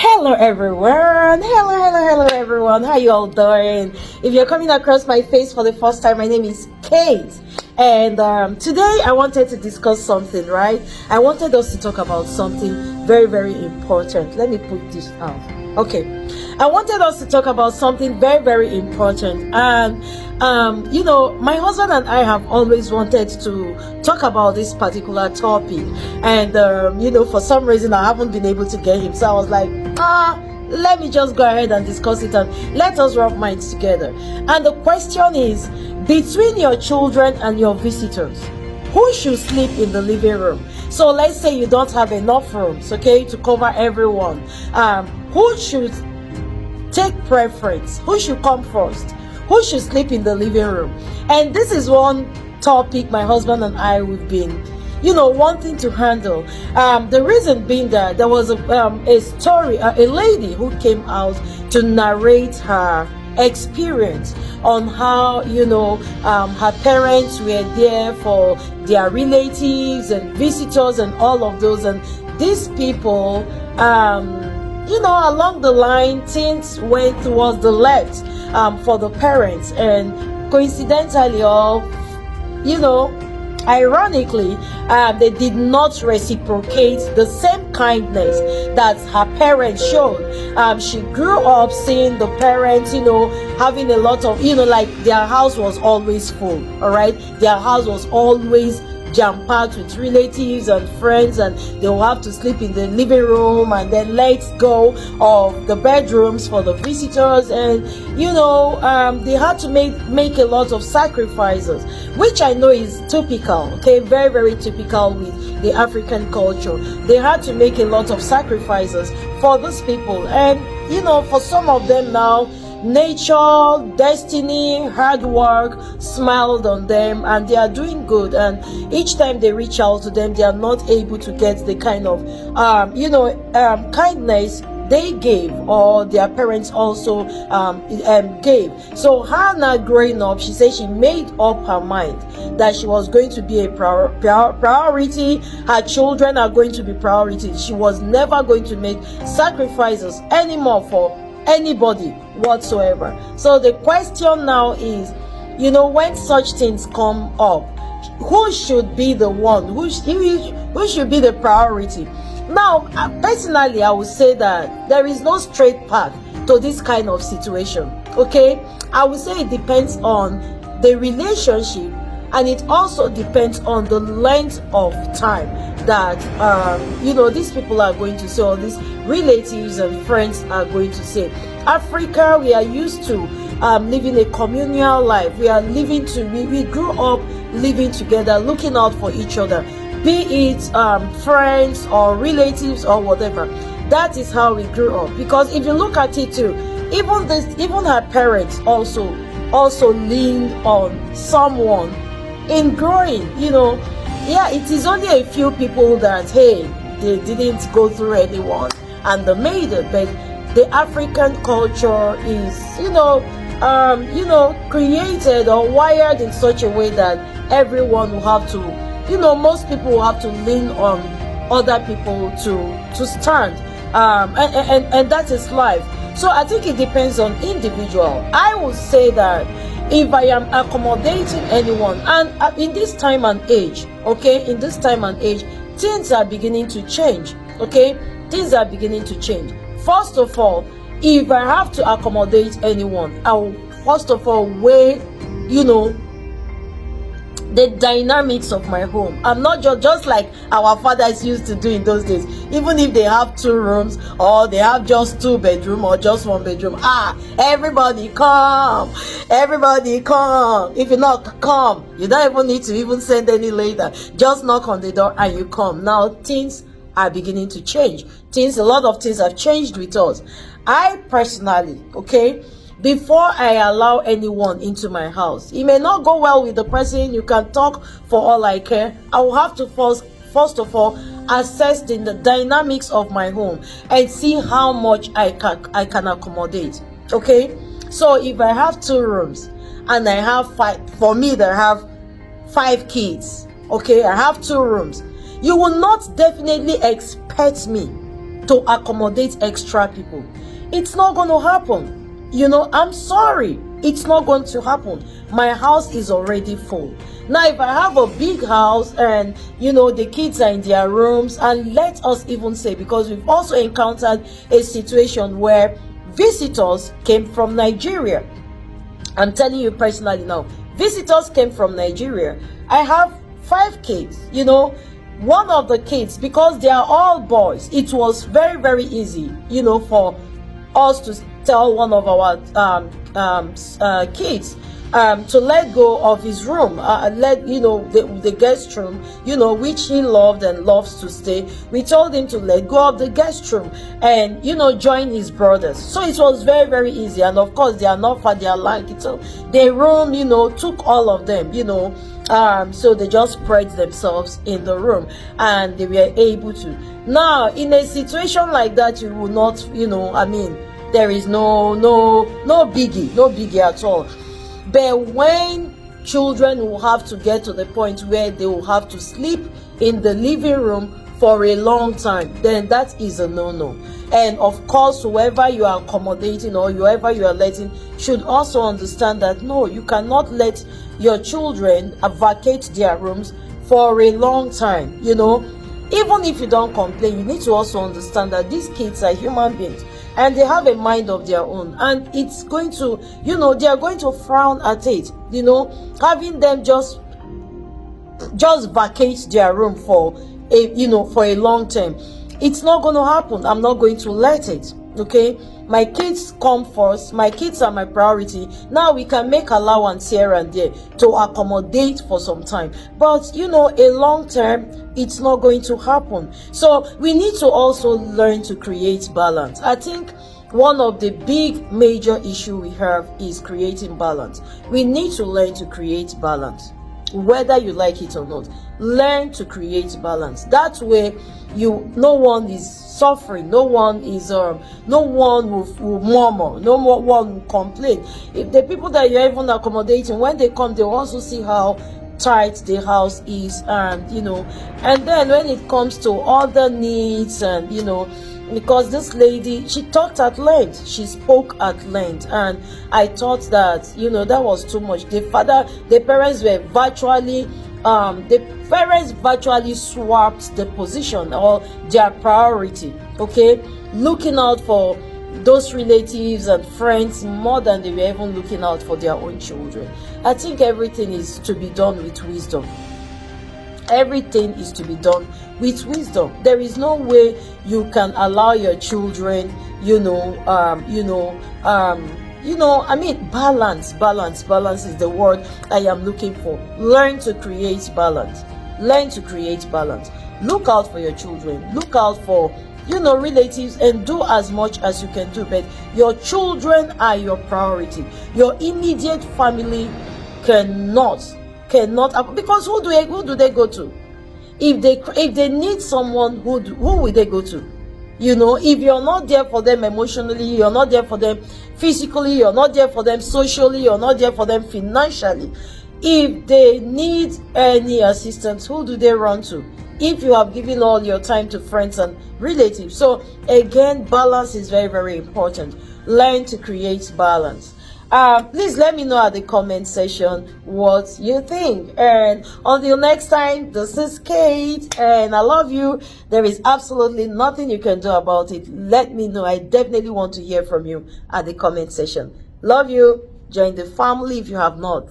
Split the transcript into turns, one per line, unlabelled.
Hello everyone, hello everyone, how you all doing? If you're coming across my face for the first time, my name is Kate, and today I wanted to discuss something, right? I wanted us to talk about something very important. Let me put this out. Okay, I wanted us to talk about something very important, and my husband and I have always wanted to talk about this particular topic, and for some reason I haven't been able to get him, so I was like, let me just go ahead and discuss it and let us rub minds together. And the question is, between your children and your visitors, who should sleep in the living room? So let's say you don't have enough rooms, okay, to cover everyone. Who should take preference? Who should come first? Who should sleep in the living room? And this is one topic my husband and I would been wanting to handle. The reason being that there was a story, a lady who came out to narrate her experience on how her parents were there for their relatives and visitors and all of those, and these people along the line things went towards the left for the parents, and coincidentally or ironically, they did not reciprocate the same kindness that her parents showed. She grew up seeing the parents, having a lot of, like their house was always full, all right? Their house was always jam-packed with relatives and friends, and they will have to sleep in the living room and then let go of the bedrooms for the visitors, and they had to make a lot of sacrifices, which I know is typical, okay, very typical with the African culture. They had to make a lot of sacrifices for these people, and for some of them now, nature, destiny, hard work smiled on them, and they are doing good, and each time they reach out to them, they are not able to get the kind of kindness they gave, or their parents also gave. So Hannah, growing up, she said she made up her mind that she was going to be a priority. Her children are going to be priority. She was never going to make sacrifices anymore for anybody whatsoever. So the question now is, when such things come up, who should be the one, who should be the priority? Now, personally, I would say that there is no straight path to this kind of situation, okay? I would say it depends on the relationship, and it also depends on the length of time that these people are going to say, or these relatives and friends are going to say. Africa, we are used to living a communal life. We are we grew up living together, looking out for each other, be it friends or relatives or whatever. That is how we grew up. Because if you look at it too, even her parents also leaned on someone in growing. It is only a few people that, hey, they didn't go through anyone and they made it, but the African culture is created or wired in such a way that everyone will have to, most people will have to lean on other people to stand, and that is life. So I think it depends on individual. I would say that if I am accommodating anyone, and in this time and age, okay, things are beginning to change, okay? Things are beginning to change. First of all, if I have to accommodate anyone, I will first of all weigh, the dynamics of my home. I'm not just like our fathers used to do in those days. Even if they have 2 rooms, or they have just 2 bedrooms, or just 1 bedroom, everybody come, if you not come, you don't even need to even send any later, just knock on the door and you come. Now things are beginning to change. A lot of things have changed with us. I personally, okay, before I allow anyone into my house, it may not go well with the person, you can talk for all I care, I will have to first of all assess the dynamics of my home and see how much I can accommodate, okay? So if I have 2 rooms and I have 5, for me that have 5 kids, okay, I have 2 rooms, you will not definitely expect me to accommodate extra people. It's not going to happen. I'm sorry. It's not going to happen. My house is already full. Now, if I have a big house and, the kids are in their rooms, and let us even say, because we've also encountered a situation where visitors came from Nigeria. I'm telling you personally now, visitors came from Nigeria. I have 5 kids, one of the kids, because they are all boys, it was very, very easy, for us to tell one of our kids to let go of his room, the guest room, which he loved and loves to stay. We told him to let go of the guest room and join his brothers. So it was very, very easy. And of course, they are not far, they are like it. So their room, took all of them, so they just spread themselves in the room and they were able to. Now, in a situation like that, you will not, there is no biggie at all. But when children will have to get to the point where they will have to sleep in the living room for a long time, then that is a no-no. And of course, whoever you are accommodating or whoever you are letting should also understand that no, you cannot let your children vacate their rooms for a long time. Even if you don't complain, you need to also understand that these kids are human beings and they have a mind of their own, and it's going to, they are going to frown at it, having them just vacate their room for a long time. It's not going to happen. I'm not going to let it. Okay, my kids come first. My kids are my priority. Now we can make allowance here and there to accommodate for some time, but a long term, it's not going to happen. So we need to also learn to create balance. I think one of the big major issue we have is creating balance. We need to learn to create balance, whether you like it or not. Learn to create balance. That way, no one is suffering, no one will murmur, no one will complain. If the people that you're even accommodating, when they come, they also see how tight the house is, and and then when it comes to other needs, and because this lady, she talked at length, she spoke at length, and I thought that that was too much. The parents virtually swapped the position or their priority, okay, looking out for those relatives and friends more than they were even looking out for their own children. I think everything is to be done with wisdom. Everything is to be done with wisdom. There is no way you can allow your children, balance is the word I am looking for. Learn to create balance. Look out for your children. Look out for relatives, and do as much as you can do, but your children are your priority. Your immediate family cannot, because who do they go to? If they need someone, who will they go to? If you're not there for them emotionally, you're not there for them physically, you're not there for them socially, you're not there for them financially. If they need any assistance, who do they run to? If you have given all your time to friends and relatives. So again, balance is very, very important. Learn to create balance. Please let me know at the comment section what you think. And until next time, this is Kate, and I love you. There is absolutely nothing you can do about it. Let me know. I definitely want to hear from you at the comment section. Love you. Join the family if you have not.